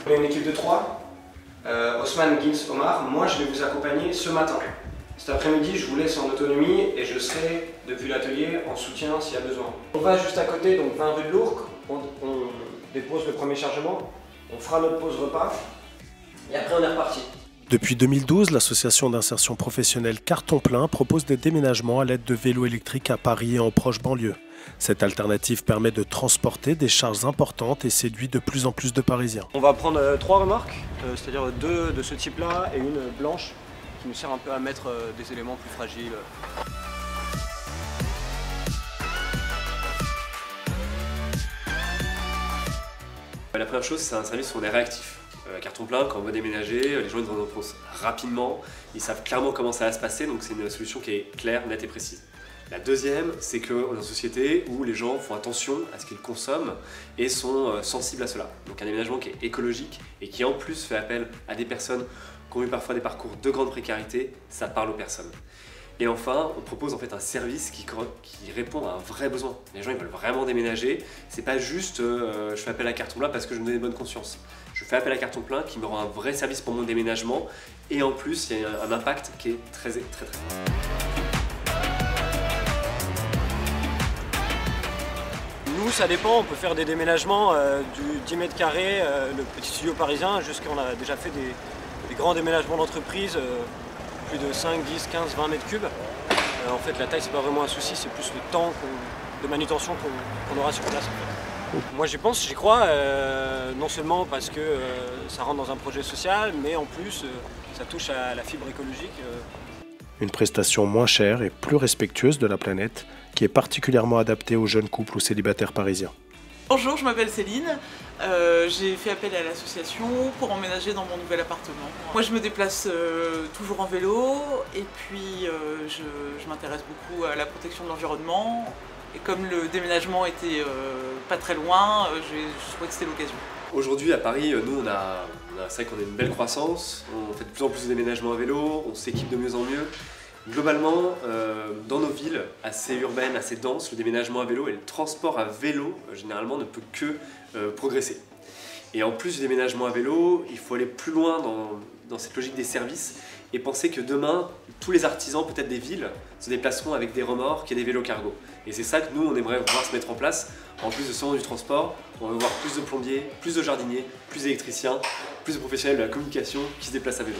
On est une équipe de 3. Osman, Gils, Omar. Moi, je vais vous accompagner ce matin. Cet après-midi, je vous laisse en autonomie et je serai depuis l'atelier en soutien s'il y a besoin. On va juste à côté, donc 20 rue de l'Ourcq. On dépose le premier chargement. On fera notre pause repas. Et après, on est reparti. Depuis 2012, l'association d'insertion professionnelle Carton Plein propose des déménagements à l'aide de vélos électriques à Paris et en proche banlieue. Cette alternative permet de transporter des charges importantes et séduit de plus en plus de Parisiens. On va prendre 3 remorques, c'est-à-dire 2 de ce type-là et une blanche qui nous sert un peu à mettre des éléments plus fragiles. La première chose, c'est un service où on est réactif. Carton Plein, quand on va déménager, les gens ils nous réponse rapidement, ils savent clairement comment ça va se passer, donc c'est une solution qui est claire, nette et précise. La deuxième, c'est qu'on est une société où les gens font attention à ce qu'ils consomment et sont sensibles à cela. Donc un déménagement qui est écologique et qui en plus fait appel à des personnes qui ont eu parfois des parcours de grande précarité, ça parle aux personnes. Et enfin, on propose en fait un service qui répond à un vrai besoin. Les gens ils veulent vraiment déménager, c'est pas juste je fais appel à Carton Plein parce que je me donne bonne conscience. Je fais appel à Carton Plein qui me rend un vrai service pour mon déménagement et en plus il y a un impact qui est très. Nous, ça dépend, on peut faire des déménagements du 10 mètres carrés, le petit studio parisien, jusqu'à on a déjà fait des grands déménagements d'entreprise, plus de 5, 10, 15, 20 mètres cubes. En fait, la taille, c'est pas vraiment un souci, c'est plus le temps de manutention qu'on aura sur place. En fait. Moi, j'y pense, j'y crois, non seulement parce que ça rentre dans un projet social, mais en plus, ça touche à la fibre écologique. Une prestation moins chère et plus respectueuse de la planète, qui est particulièrement adaptée aux jeunes couples ou célibataires parisiens. Bonjour, je m'appelle Céline, j'ai fait appel à l'association pour emménager dans mon nouvel appartement. Moi je me déplace toujours en vélo et puis je m'intéresse beaucoup à la protection de l'environnement et comme le déménagement était pas très loin, je trouvais que c'était l'occasion. Aujourd'hui à Paris, nous c'est vrai qu'on a une belle croissance, on fait de plus en plus de déménagements à vélo, on s'équipe de mieux en mieux. Globalement, dans nos villes assez urbaines, assez denses, le déménagement à vélo et le transport à vélo, généralement, ne peut que progresser. Et en plus du déménagement à vélo, il faut aller plus loin dans cette logique des services et penser que demain, tous les artisans, peut-être des villes, se déplaceront avec des remorques et des vélos cargo. Et c'est ça que nous, on aimerait voir se mettre en place. En plus de ce du transport, on veut voir plus de plombiers, plus de jardiniers, plus d'électriciens, plus de professionnels de la communication qui se déplacent à vélo.